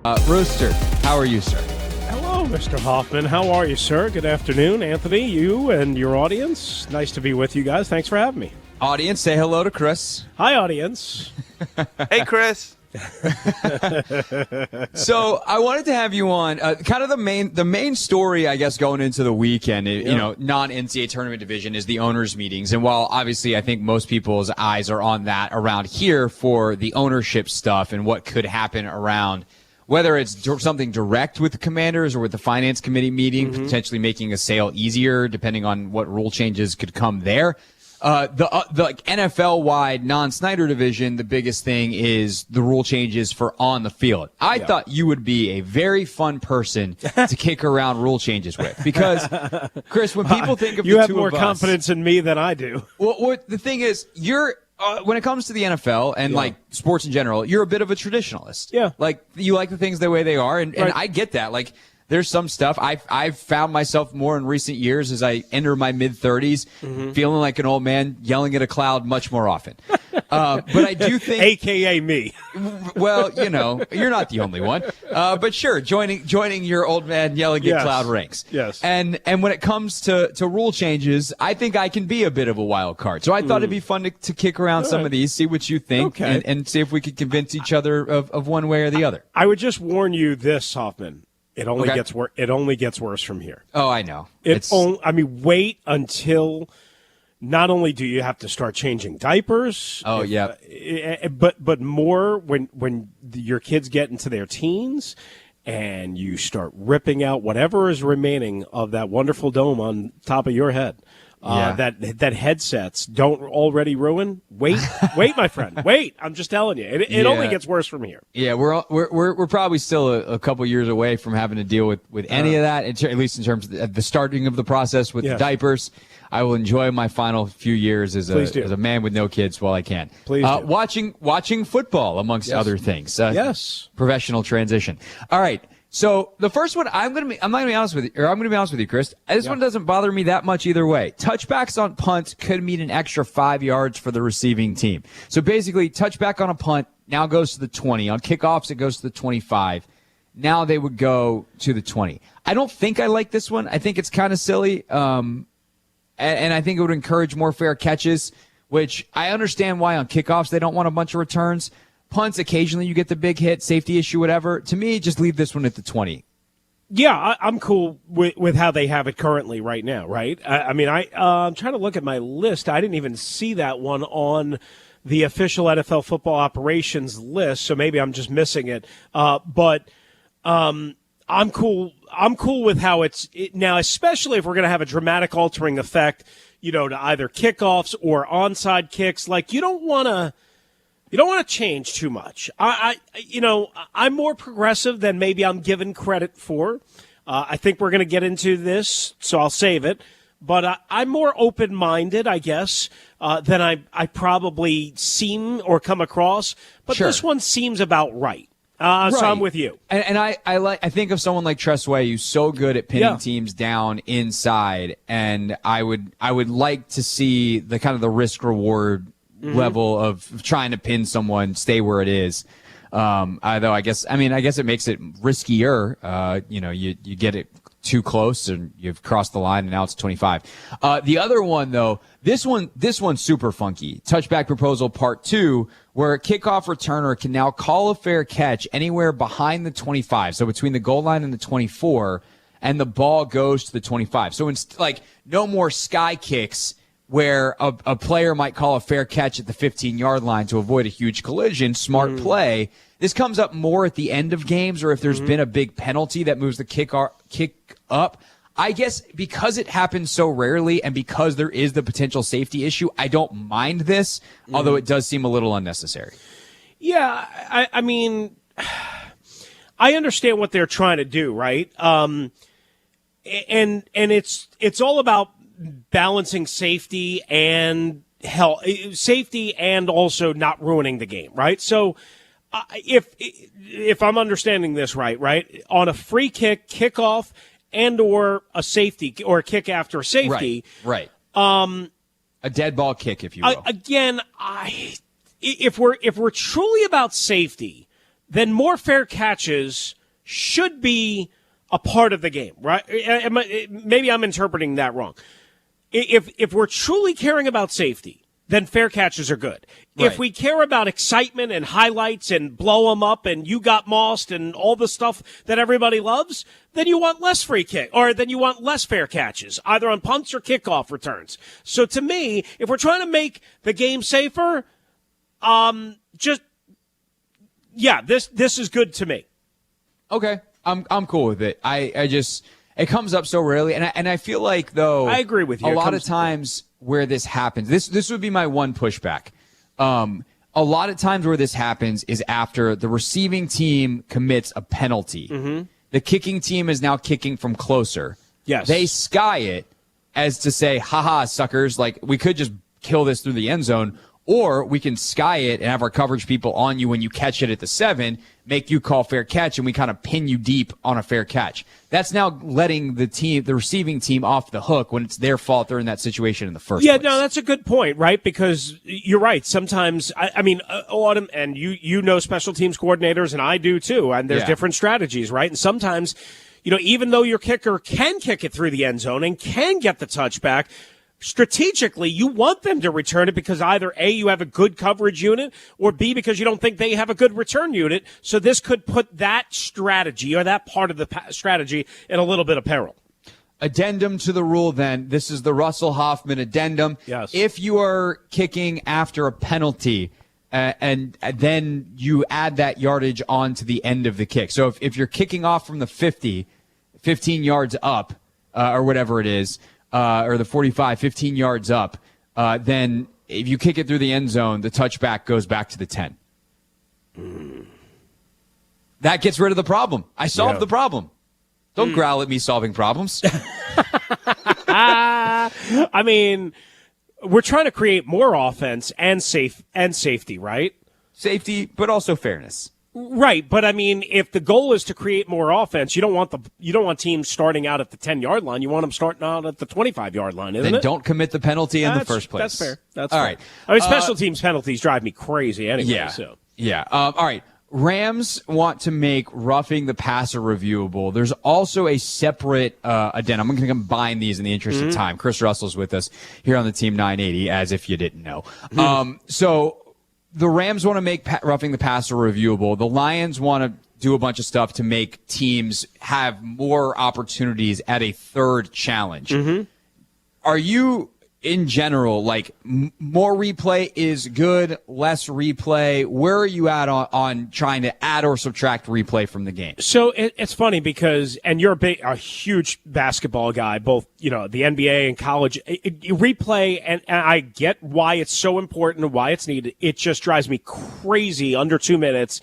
Rooster, how are you, sir? Hello, Mr. Hoffman. How are you, sir? Good afternoon, Anthony, you and your audience. Nice to be with you guys. Thanks for having me. Audience, say hello to Chris. Hi, audience. Hey, Chris. So I wanted to have you on kind of the main story, I guess, going into the weekend, non-NCAA tournament division is the owners' meetings. And while obviously I think most people's eyes are on that around here for the ownership stuff and what could happen around whether it's something direct with the Commanders or with the finance committee meeting, potentially making a sale easier depending on what rule changes could come there. The NFL-wide non-Snyder division, the biggest thing is the rule changes for on the field. I thought you would be a very fun person to kick around rule changes with because, Chris, when people think of you the have two more of us, confidence in me than I do. Well, the thing is, you're when it comes to the NFL and like sports in general, you're a bit of a traditionalist. Yeah, like you like the things the way they are, and I get that. Like, there's some stuff I've found myself more in recent years as I enter my mid-30s, feeling like an old man yelling at a cloud much more often. But I do think, AKA me. Well, you're not the only one. But sure, joining your old man yelling at cloud ranks. Yes. And when it comes to rule changes, I think I can be a bit of a wild card. So I thought it'd be fun to kick around some of these, see what you think, and see if we could convince each other of one way or the other. I would just warn you this, Hoffman. It only gets worse. It only gets worse from here. Oh, I know. Wait until not only do you have to start changing diapers. Oh, yeah. But more when your kids get into their teens and you start ripping out whatever is remaining of that wonderful dome on top of your head. That headsets don't already ruin. Wait, my friend. Wait. I'm just telling you. It only gets worse from here. Yeah, we're probably still a couple years away from having to deal with any of that, at least in terms of the starting of the process with the diapers. I will enjoy my final few years as a man with no kids while I can. Please do. Watching football, amongst other things. Yes. Professional transition. All right. So the first one, I'm going to be honest with you, Chris. This one doesn't bother me that much either way. Touchbacks on punts could mean an extra 5 yards for the receiving team. So basically, touchback on a punt now goes to the 20. On kickoffs, it goes to the 25. Now they would go to the 20. I don't think I like this one. I think it's kind of silly. And I think it would encourage more fair catches, which I understand why on kickoffs they don't want a bunch of returns. Punts, occasionally you get the big hit, safety issue, whatever. To me, just leave this one at the 20. Yeah, I'm cool with how they have it currently right now, right? I'm trying to look at my list. I didn't even see that one on the official NFL football operations list, so maybe I'm just missing it. But I'm cool. I'm cool with how it's now, especially if we're going to have a dramatic altering effect, to either kickoffs or onside kicks. Like, you don't want to change too much. I'm more progressive than maybe I'm given credit for. I think we're going to get into this, so I'll save it. But I'm more open-minded, I guess, than I probably seem or come across. But this one seems about right. So I'm with you. And I think of someone like Tressway, who's so good at pinning teams down inside, and I would like to see the kind of the risk-reward level of trying to pin someone, stay where it is. Although I guess it makes it riskier. You get it too close and you've crossed the line and now it's 25. The other one though, this one's super funky. Touchback proposal part 2, where a kickoff returner can now call a fair catch anywhere behind the 25. So between the goal line and the 24, and the ball goes to the 25. So it's like no more sky kicks where a player might call a fair catch at the 15-yard line to avoid a huge collision. Smart play. This comes up more at the end of games or if there's been a big penalty that moves the kick up. I guess because it happens so rarely and because there is the potential safety issue, I don't mind this, although it does seem a little unnecessary. Yeah, I mean, I understand what they're trying to do, right? And it's all about balancing safety and safety and also not ruining the game, right? So if I'm understanding this right, on a free kick, kickoff, and or a safety or a kick after a safety, right. A dead ball kick, if you will. Again, if we're truly about safety, then more fair catches should be a part of the game, right? Maybe I'm interpreting that wrong. If we're truly caring about safety, then fair catches are good. Right. If we care about excitement and highlights and blow them up and you got mossed and all the stuff that everybody loves, then you want less free kick, or then you want less fair catches, either on punts or kickoff returns. So to me, if we're trying to make the game safer, this is good to me. Okay, I'm cool with it. I just, it comes up so rarely, and I feel like, though, I agree with you. A lot of times where this happens, this would be my one pushback. A lot of times where this happens is after the receiving team commits a penalty. Mm-hmm. The kicking team is now kicking from closer. Yes. They sky it as to say, haha, suckers, like, we could just kill this through the end zone, or we can sky it and have our coverage people on you when you catch it at the 7, make you call fair catch, and we kind of pin you deep on a fair catch. That's now letting the receiving team off the hook when it's their fault they're in that situation in the first place. Yeah, no, that's a good point, right? Because you're right. Sometimes, Autumn, and you know special teams coordinators, and I do too, and there's different strategies, right? And sometimes, even though your kicker can kick it through the end zone and can get the touchback, strategically, you want them to return it because either A, you have a good coverage unit, or B, because you don't think they have a good return unit. So this could put that strategy or that part of the strategy in a little bit of peril. Addendum to the rule, then. This is the Russell Hoffman addendum. Yes. If you are kicking after a penalty, and then you add that yardage on to the end of the kick. So if you're kicking off from the 50, 15 yards up, or whatever it is, or the 45, 15 yards up, then if you kick it through the end zone, the touchback goes back to the 10. That gets rid of the problem. I solved the problem. Don't growl at me solving problems. I mean, we're trying to create more offense and safety, right? Safety, but also fairness. Right, but I mean, if the goal is to create more offense, you don't want teams starting out at the 10-yard line. You want them starting out at the 25-yard line, isn't it? Then don't commit the penalty in the first place. That's fair. That's all fair. Right. I mean, special teams penalties drive me crazy anyway. Yeah. So. Yeah. All right. Rams want to make roughing the passer reviewable. There's also a separate addendum. I'm going to combine these in the interest of time. Chris Russell's with us here on the Team 980, as if you didn't know. So the Rams want to make roughing the passer reviewable. The Lions want to do a bunch of stuff to make teams have more opportunities at a third challenge. Are you, in general, like, more replay is good, less replay? Where are you at on trying to add or subtract replay from the game? So it's funny because, and you're a huge basketball guy, both, the NBA and college. Replay, and I get why it's so important and why it's needed. It just drives me crazy under 2 minutes.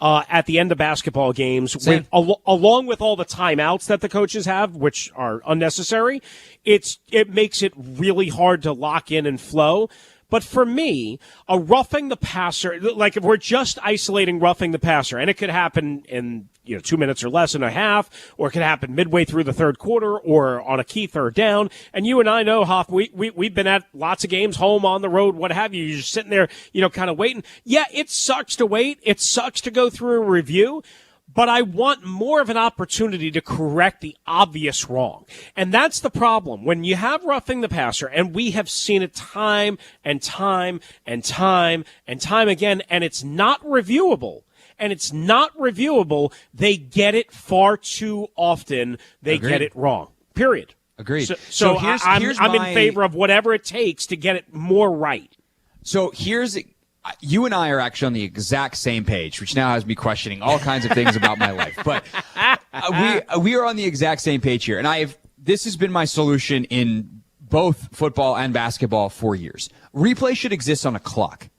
At the end of basketball games, along with all the timeouts that the coaches have, which are unnecessary, it makes it really hard to lock in and flow. But for me, a roughing the passer, like if we're just isolating roughing the passer, and it could happen in 2 minutes or less and a half, or it could happen midway through the third quarter, or on a key third down. And you and I know, Hoff, we've been at lots of games, home, on the road, what have you. You're just sitting there, kind of waiting. Yeah, it sucks to wait. It sucks to go through a review. But I want more of an opportunity to correct the obvious wrong. And that's the problem. When you have roughing the passer, and we have seen it time and time and time and time again, and it's not reviewable. They get it far too often. They Agreed. get it wrong. Period. Agreed. So I'm in favor of whatever it takes to get it more right. So you and I are actually on the exact same page, which now has me questioning all kinds of things about my life. But we are on the exact same page here. And this has been my solution in both football and basketball for years. Replay should exist on a clock.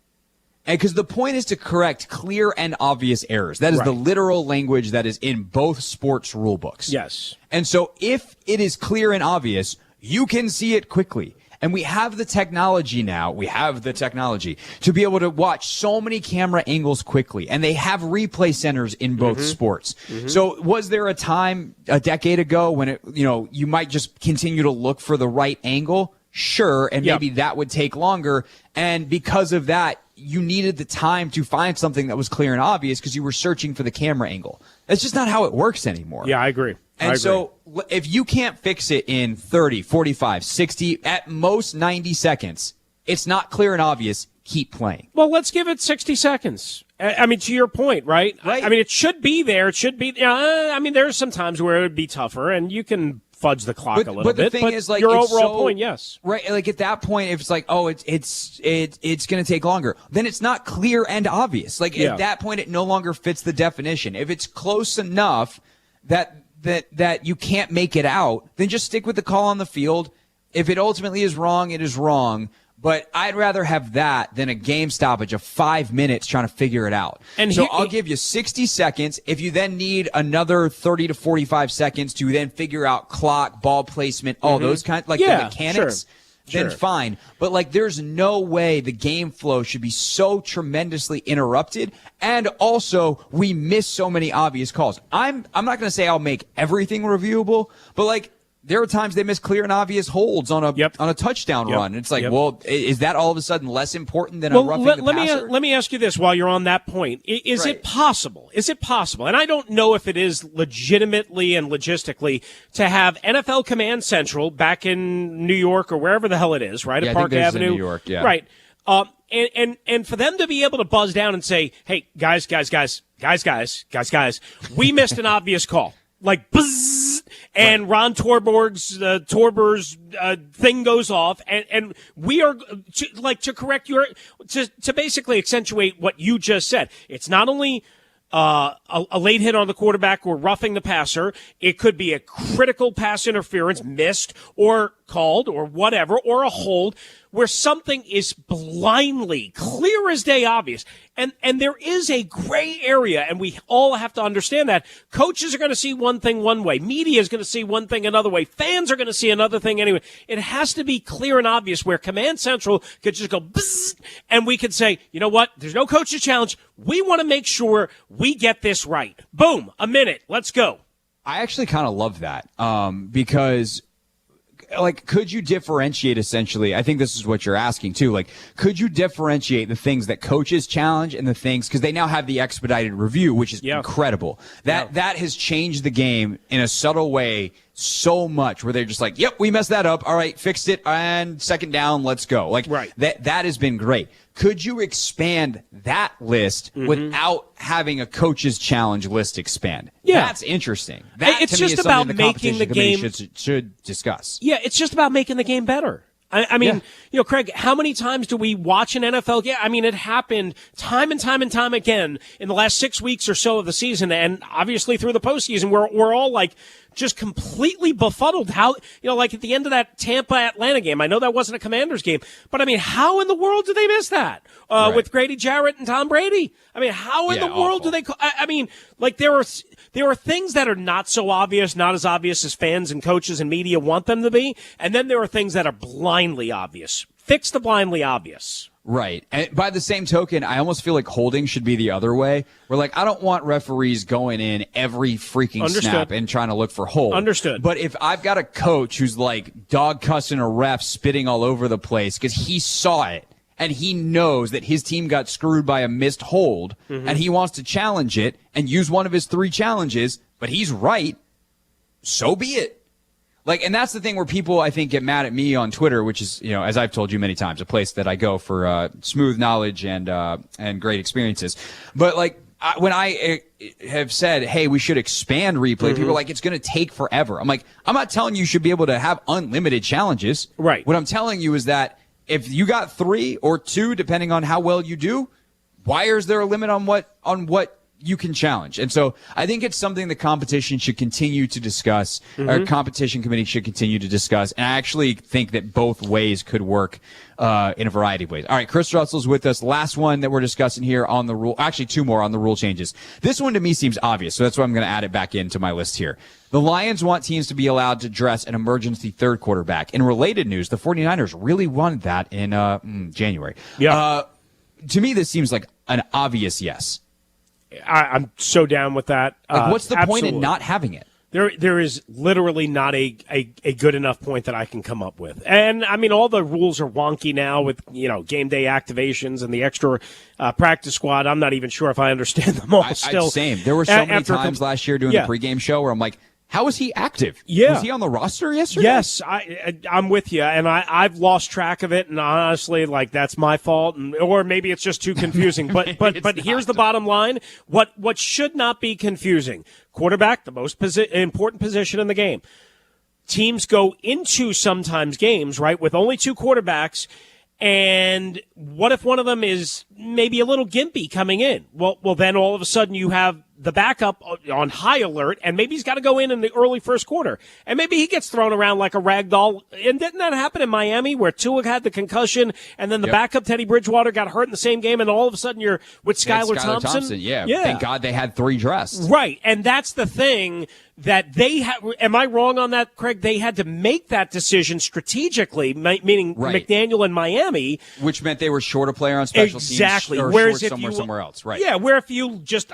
And because the point is to correct clear and obvious errors. That is the literal language that is in both sports rule books. Yes. And so if it is clear and obvious, you can see it quickly. And we have the technology now. We have the technology to be able to watch so many camera angles quickly. And they have replay centers in both sports. So was there a time a decade ago when you might just continue to look for the right angle? Sure, and maybe that would take longer. And because of that, you needed the time to find something that was clear and obvious because you were searching for the camera angle. That's just not how it works anymore. Yeah, I agree. And so if you can't fix it in 30, 45, 60, at most 90 seconds, it's not clear and obvious. Keep playing. Well, let's give it 60 seconds. I mean, to your point, right? I mean, it should be there. It should be. I mean, there's some times where it would be tougher, and you can fudge the clock a little bit. But the thing is, like, your overall point, yes, right? Like at that point, if it's like, oh, it's going to take longer, then it's not clear and obvious. Like at that point, it no longer fits the definition. If it's close enough that you can't make it out, then just stick with the call on the field. If it ultimately is wrong, it is wrong. But I'd rather have that than a game stoppage of 5 minutes trying to figure it out. And so I'll give you 60 seconds. If you then need another 30 to 45 seconds to then figure out clock, ball placement, all those kinds, like the mechanics, then fine. But like, there's no way the game flow should be so tremendously interrupted. And also, we miss so many obvious calls. I'm not going to say I'll make everything reviewable, but like, there are times they miss clear and obvious holds on a touchdown run. And it's like, well, is that all of a sudden less important than a roughing the passer? Let me ask you this while you're on that point. Is it possible? Is it possible? And I don't know if it is legitimately and logistically to have NFL Command Central back in New York or wherever the hell it is, right? Yeah, at Park Avenue. In New York, yeah. Right. And for them to be able to buzz down and say, hey, guys, we missed an obvious call. Like, buzz, and Ron Torber's thing goes off, and we are to correct to basically accentuate what you just said. It's not only a late hit on the quarterback or roughing the passer. It could be a critical pass interference missed or called or whatever, or a hold where something is blindly clear as day obvious. And there is a gray area, and we all have to understand that. Coaches are going to see one thing one way. Media is going to see one thing another way. Fans are going to see another thing anyway. It has to be clear and obvious where Command Central could just go bzzz, and we could say, you know what? There's no coach's challenge. We want to make sure we get this right. Boom, a minute. Let's go. I actually kind of love that because – like, could you differentiate essentially? I think this is what you're asking too. Like, could you differentiate the things that coaches challenge and the things, because they now have the expedited review, which is incredible. That has changed the game in a subtle way so much, where they're just like, yep, we messed that up. All right, fixed it. And second down, let's go. Like, that has been great. Could you expand that list without having a coach's challenge list expand? Yeah. That's interesting. That, it's to just me, is about the making the game should discuss. Yeah, it's just about making the game better. I mean, you know, Craig, how many times do we watch an NFL game? I mean, it happened time and time and time again in the last 6 weeks or so of the season, and obviously through the postseason, we're all like just completely befuddled. How, you know, like at the end of that Tampa-Atlanta game, I know that wasn't a Commanders game, but I mean, how in the world did they miss that with Grady Jarrett and Tom Brady? I mean, how in the world do they? I mean, like there are things that are not so obvious, not as obvious as fans and coaches and media want them to be, and then there are things that are blindly obvious. Fix the blindly obvious. Right. And by the same token, I almost feel like holding should be the other way. Where, like, I don't want referees going in every freaking snap and trying to look for hold. Understood. But if I've got a coach who's, like, dog cussing a ref, spitting all over the place because he saw it and he knows that his team got screwed by a missed hold and he wants to challenge it and use one of his 3 challenges, but he's right, so be it. Like, and that's the thing where people, I think, get mad at me on Twitter, which is, you know, as I've told you many times, a place that I go for smooth knowledge and great experiences. But like, when I have said, hey, we should expand replay, people are like, it's going to take forever. I'm like, I'm not telling you should be able to have unlimited challenges. Right. What I'm telling you is that if you got 3 or 2, depending on how well you do, why is there a limit on what you can challenge? And so I think it's something the competition should continue to discuss. Our competition committee should continue to discuss. And I actually think that both ways could work in a variety of ways. All right, Chris Russell's with us. Last one that we're discussing here on the rule. Actually, 2 more on the rule changes. This one to me seems obvious, so that's why I'm going to add it back into my list here. The Lions want teams to be allowed to dress an emergency third quarterback. In related news, the 49ers really wanted that in January. Yeah. To me, this seems like an obvious yes. I'm so down with that. Like, what's the point absolutely. in not having it? There is literally not a good enough point that I can come up with. And, I mean, all the rules are wonky now with, game day activations and the extra practice squad. I'm not even sure if I understand them all still. Same. There were so many times last year doing the pregame show where I'm like, how was he active? Yeah. Was he on the roster yesterday? Yes, I'm with you, and I've lost track of it, and honestly, that's my fault, or maybe it's just too confusing. But here's the bottom line: what should not be confusing? Quarterback, the most important position in the game. Teams go into sometimes games right with only two quarterbacks. And what if one of them is maybe a little gimpy coming in? Well, then all of a sudden you have the backup on high alert, and maybe he's got to go in the early first quarter. And maybe he gets thrown around like a rag doll. And didn't that happen in Miami where Tua had the concussion, and then the backup, Teddy Bridgewater, got hurt in the same game, and all of a sudden you're with Skylar Thompson? Yeah. Thank God they had three dressed. Right, and that's the thing that they have. Am I wrong on that, Craig? They had to make that decision strategically, meaning McDaniel and Miami. Which meant they were short a player on special teams. Exactly. Or whereas short somewhere else. Right. Yeah, where if you just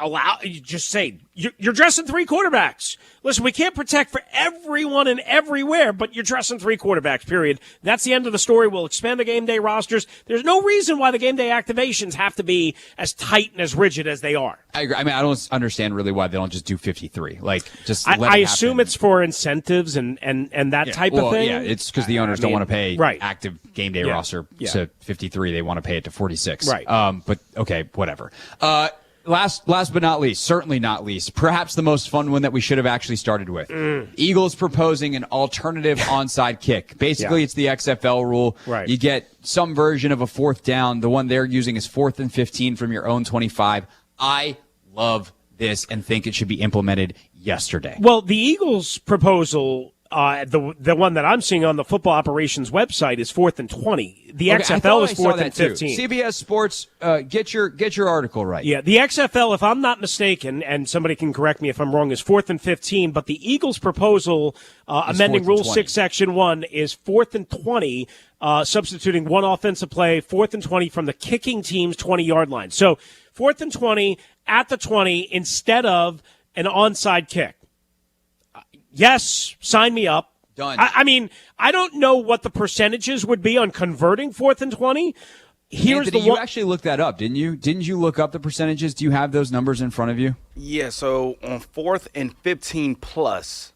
say, you're dressing three quarterbacks. Listen, we can't protect for everyone and everywhere, but you're dressing three quarterbacks, period. That's the end of the story. We'll expand the game day rosters. There's no reason why the game day activations have to be as tight and as rigid as they are. I agree. I mean, I don't understand really why they don't just do 53. I assume it's for incentives and that type of thing. Yeah, it's because the owners don't want to pay active game day roster to 53. They want to pay it to 46. Right. But okay, whatever. Last but not least, certainly not least, perhaps the most fun one that we should have actually started with. Eagles proposing an alternative onside kick. Basically, it's the XFL rule. Right. You get some version of a fourth down. The one they're using is 4th and 15 from your own 25. I love this and think it should be implemented yesterday. Well, the Eagles' proposal, the one that I'm seeing on the football operations website, is 4th and 20. The XFL is 4th and 15. CBS Sports, get your article right. Yeah, the XFL, if I'm not mistaken, and somebody can correct me if I'm wrong, is 4th and 15. But the Eagles' proposal, amending Rule 6, Section 1, is 4th and 20, substituting one offensive play, 4th and 20 from the kicking team's 20-yard line. So 4th and 20 at the 20 instead of an onside kick. Yes, sign me up. Done. I mean, I don't know what the percentages would be on converting 4th and 20. Anthony, you actually looked that up, didn't you? Didn't you look up the percentages? Do you have those numbers in front of you? Yeah, so on 4th and 15 plus,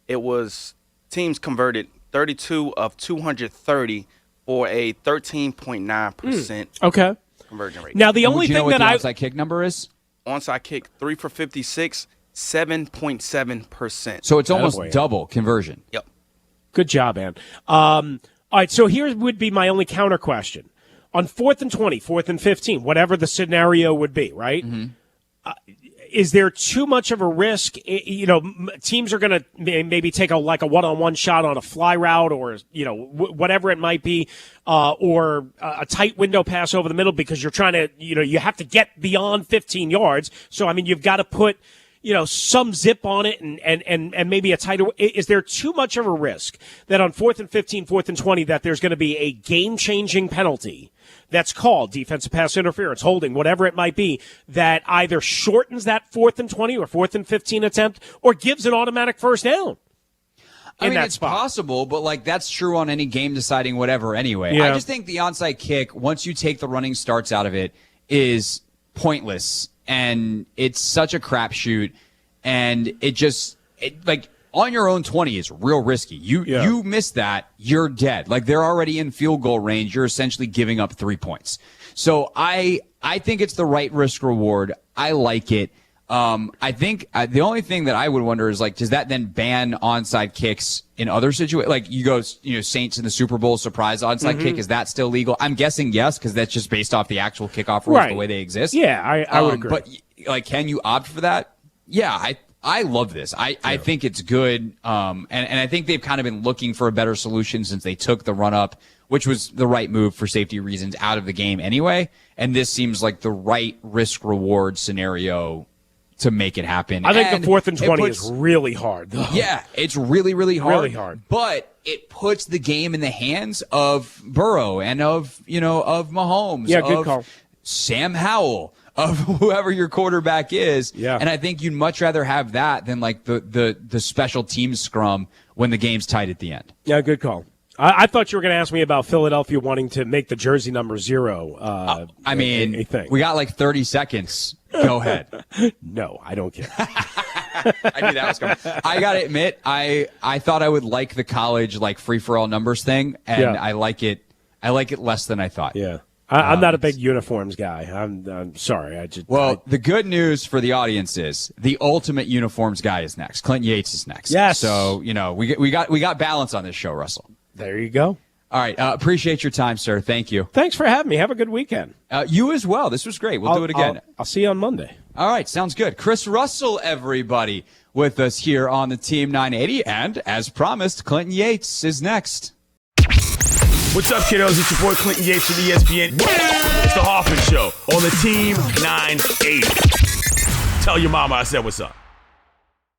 it was teams converted 32 of 230 for a 13.9% conversion rate. Now, the only thing that the onside kick number is? Onside kick, 3 for 56, 7.7%. So it's almost double conversion. Yep. Good job, man. All right, so here would be my only counter question. On 4th and 20, 4th and 15, whatever the scenario would be, right? Mm-hmm. Is there too much of a risk? Teams are going to maybe take a one-on-one shot on a fly route or, whatever it might be, or a tight window pass over the middle because you're trying to, you have to get beyond 15 yards. So, I mean, you've got to put some zip on it and maybe a tighter. Is there too much of a risk that on 4th and 15, 4th and 20, that there's going to be a game-changing penalty that's called defensive pass interference, holding, whatever it might be, that either shortens that 4th and 20 or 4th and 15 attempt or gives an automatic first down? I mean, it's possible, but that's true on any game deciding whatever anyway. Yeah. I just think the onside kick, once you take the running starts out of it, is pointless. And it's such a crapshoot, and on your own 20 is real risky. You miss that, you're dead. They're already in field goal range. You're essentially giving up 3 points. So I think it's the right risk reward. I like it. I think the only thing that I would wonder is does that then ban onside kicks in other situations? You go, Saints in the Super Bowl surprise onside kick. Is that still legal? I'm guessing yes, because that's just based off the actual kickoff rules, the way they exist. Yeah, I would agree. But can you opt for that? Yeah, I love this. I think it's good. And I think they've kind of been looking for a better solution since they took the run up, which was the right move for safety reasons, out of the game anyway. And this seems like the right risk reward scenario to make it happen. I think the 4th and 20 is really hard, though. Yeah, it's really, really hard. Really hard. But it puts the game in the hands of Burrow and of Mahomes. Yeah, good call. Sam Howell, of whoever your quarterback is. Yeah. And I think you'd much rather have that than like the special teams scrum when the game's tight at the end. Yeah, good call. I thought you were going to ask me about Philadelphia wanting to make the jersey number 0. I mean, a thing. We got like 30 seconds. Go ahead. No, I don't care. I knew that was coming. I got to admit, I thought I would like the college like free-for-all numbers thing, and I like it. I like it less than I thought. Yeah. I'm not a big uniforms guy. I'm sorry. The good news for the audience is the ultimate uniforms guy is next. Clinton Yates is next. Yes. So, we got balance on this show, Russell. There you go. All right. Appreciate your time, sir. Thank you. Thanks for having me. Have a good weekend. You as well. This was great. We'll do it again. I'll see you on Monday. All right. Sounds good. Chris Russell, everybody, with us here on the Team 980. And as promised, Clinton Yates is next. What's up, kiddos? It's your boy Clinton Yates from ESPN. It's the Hoffman Show on the Team 980. Tell your mama I said what's up.